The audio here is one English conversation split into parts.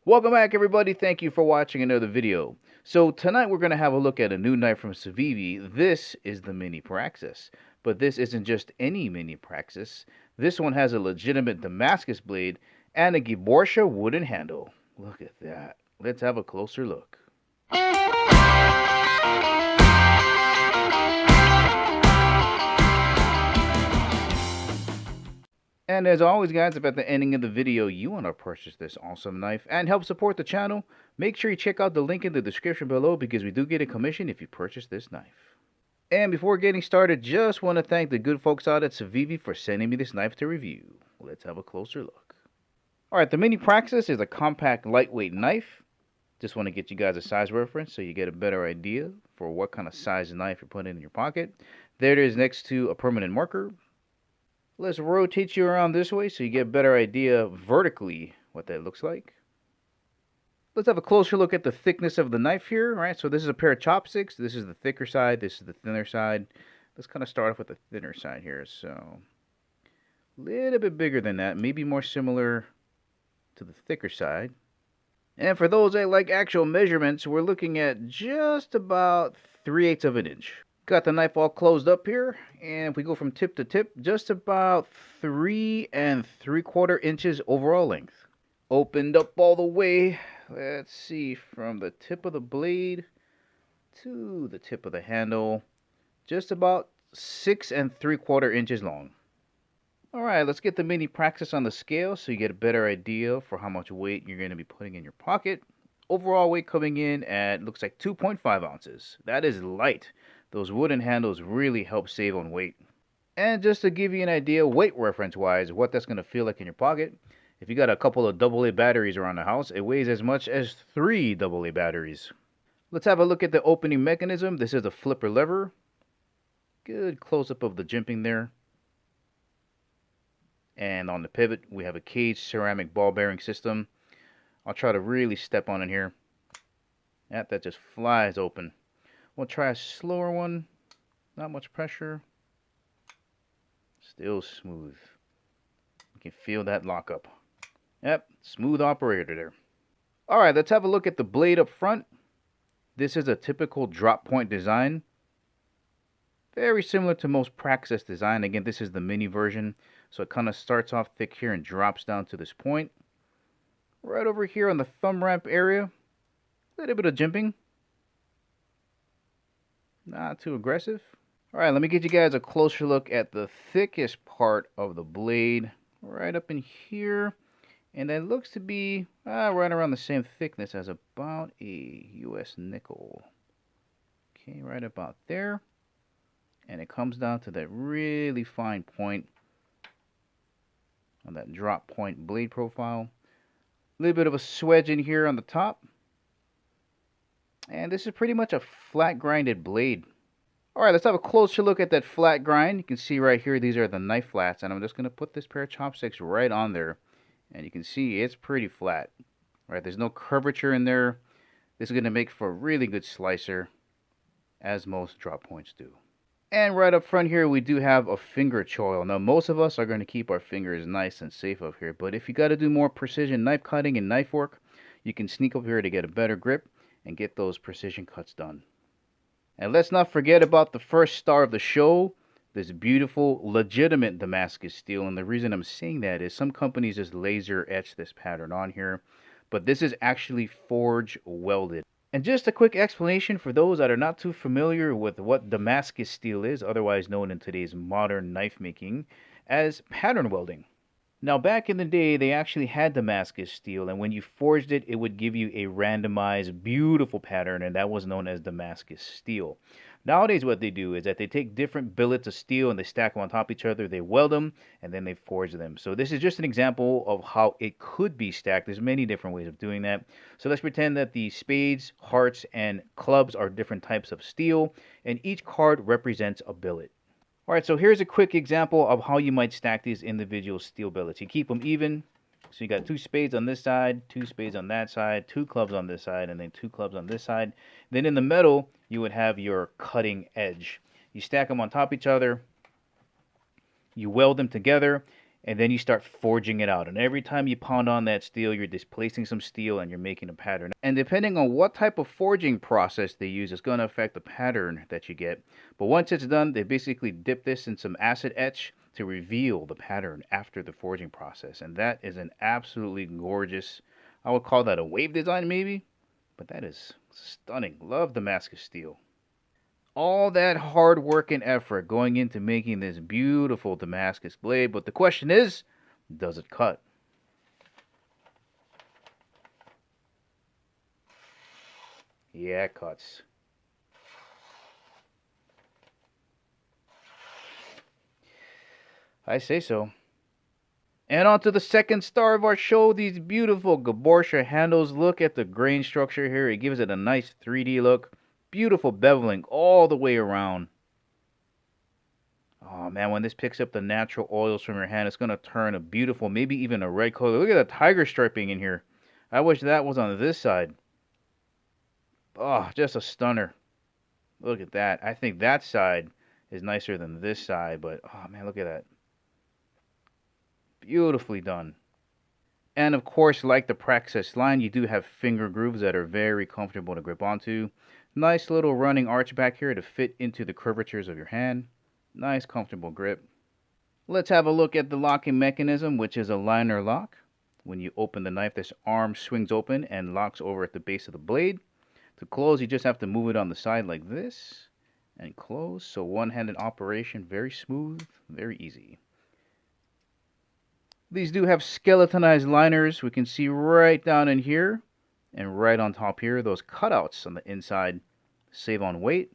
Welcome back, everybody. Thank you for watching another video. So tonight we're going to have a look at a new knife from Civivi. This is the Mini Praxis. But this isn't just any Mini Praxis. This one has a legitimate Damascus blade and a Giborsha wooden handle. Look at that. Let's have a closer look. And as always, guys, if at the ending of the video you want to purchase this awesome knife and help support the channel, make sure you check out the link in the description below because we do get a commission if you purchase this knife. And before getting started, just want to thank the good folks out at Civivi for sending me this knife to review. Let's have a closer look. Alright, the Mini Praxis is a compact, lightweight knife. Just want to get you guys a size reference so you get a better idea for what kind of size knife you're putting in your pocket. There it is next to a permanent marker. Let's rotate you around this way so you get a better idea vertically what that looks like. Let's have a closer look at the thickness of the knife here. All right, so this is a pair of chopsticks. This is the thicker side. This is the thinner side. Let's kind of start off with the thinner side here. So a little bit bigger than that, maybe more similar to the thicker side. And for those that like actual measurements, we're looking at just about 3/8 of an inch. Got the knife all closed up here, and if we go from tip to tip, just about 3 3/4 inches overall length. Opened up all the way, let's see, from the tip of the blade to the tip of the handle, just about 6 3/4 inches long. Alright, let's get the Mini Praxis on the scale so you get a better idea for how much weight you're going to be putting in your pocket. Overall weight coming in at, looks like 2.5 ounces. That is light. Those wooden handles really help save on weight. And just to give you an idea, weight reference wise, what that's going to feel like in your pocket, if you got a couple of AA batteries around the house, it weighs as much as 3 AA batteries. Let's have a look at the opening mechanism. This is a flipper lever. Good close-up of the jimping there. And on the pivot, we have a caged ceramic ball bearing system. I'll try to really step on it here. Yep, that just flies open. We'll try a slower one. Not much pressure. Still smooth. You can feel that lockup. Yep, smooth operator there. Alright, let's have a look at the blade up front. This is a typical drop point design. Very similar to most Praxis design. Again, this is the mini version. So it kind of starts off thick here and drops down to this point. Right over here on the thumb ramp area, a little bit of jimping. Not too aggressive. Alright, let me get you guys a closer look at the thickest part of the blade. Right up in here. And that looks to be right around the same thickness as about a US nickel. Okay, right about there. And it comes down to that really fine point on that drop point blade profile. A little bit of a swedge in here on the top. And this is pretty much a flat grinded blade. Alright, let's have a closer look at that flat grind. You can see right here, these are the knife flats. And I'm just going to put this pair of chopsticks right on there. And you can see it's pretty flat. Right, there's no curvature in there. This is going to make for a really good slicer, as most drop points do. And right up front here, we do have a finger choil. Now, most of us are going to keep our fingers nice and safe up here. But if you got to do more precision knife cutting and knife work, you can sneak up here to get a better grip and get those precision cuts done. And let's not forget about the first star of the show, this beautiful, legitimate Damascus steel. And the reason I'm saying that is some companies just laser etch this pattern on here. But this is actually forge welded. And just a quick explanation for those that are not too familiar with what Damascus steel is, otherwise known in today's modern knife making as pattern welding. Now, back in the day, they actually had Damascus steel, and when you forged it, it would give you a randomized, beautiful pattern, and that was known as Damascus steel. Nowadays, what they do is that they take different billets of steel and they stack them on top of each other, they weld them, and then they forge them. So this is just an example of how it could be stacked. There's many different ways of doing that. So let's pretend that the spades, hearts, and clubs are different types of steel, and each card represents a billet. Alright, so here's a quick example of how you might stack these individual steel billets. You keep them even. So you got 2 spades on this side, 2 spades on that side, 2 clubs on this side, and then 2 clubs on this side. Then in the middle, you would have your cutting edge. You stack them on top of each other. You weld them together. and then you start forging it out. And every time you pound on that steel, you're displacing some steel and you're making a pattern. And depending on what type of forging process they use, it's going to affect the pattern that you get. But once it's done, they basically dip this in some acid etch to reveal the pattern after the forging process. And that is an absolutely gorgeous, I would call that a wave design maybe, but that is stunning. Love Damascus steel. All that hard work and effort going into making this beautiful Damascus blade, but the question is, does it cut? Yeah, it cuts. I say so. And on to the second star of our show, these beautiful Gaborsha handles. Look at the grain structure here. It gives it a nice 3D look. Beautiful beveling all the way around. Oh man, when this picks up the natural oils from your hand, it's going to turn a beautiful, maybe even a red color. Look at the tiger striping in here. I wish that was on this side. Oh, just a stunner. Look at that. I think that side is nicer than this side, but oh man, look at that. Beautifully done. And of course, like the Praxis line, you do have finger grooves that are very comfortable to grip onto. Nice little running arch back here to fit into the curvatures of your hand. Nice comfortable grip. Let's have a look at the locking mechanism, which is a liner lock. When you open the knife, this arm swings open and locks over at the base of the blade. To close, you just have to move it on the side like this and close. So one-handed operation, very smooth, very easy. These do have skeletonized liners. We can see right down in here and right on top here, those cutouts on the inside save on weight.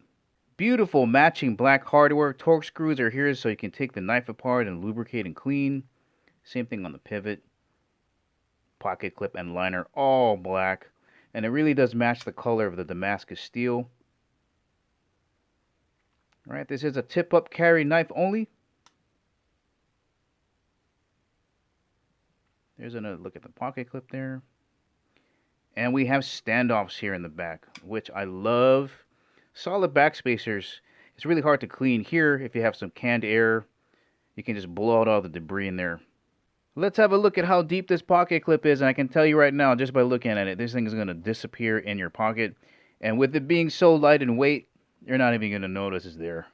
Beautiful matching black hardware. Torque screws are here so you can take the knife apart and lubricate and clean. Same thing on the pivot. Pocket clip and liner, all black. And it really does match the color of the Damascus steel. Alright, this is a tip-up carry knife only. There's another look at the pocket clip there. And we have standoffs here in the back, which I love. Solid back spacers. It's really hard to clean here. If you have some canned air, you can just blow out all the debris in there. Let's have a look at how deep this pocket clip is. And I can tell you right now, just by looking at it, this thing is going to disappear in your pocket. And with it being so light in weight, you're not even going to notice it's there.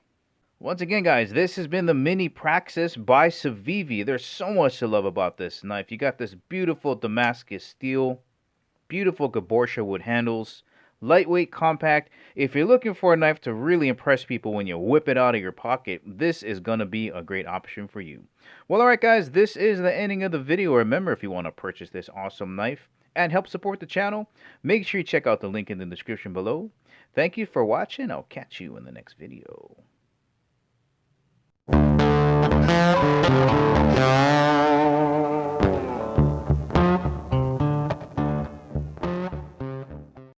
Once again, guys, this has been the Mini Praxis by Civivi. There's so much to love about this knife. You got this beautiful Damascus steel, beautiful Gaborsha wood handles, lightweight, compact. If you're looking for a knife to really impress people when you whip it out of your pocket, this is going to be a great option for you. Well, alright guys, this is the ending of the video. Remember, if you want to purchase this awesome knife and help support the channel, make sure you check out the link in the description below. Thank you for watching. I'll catch you in the next video.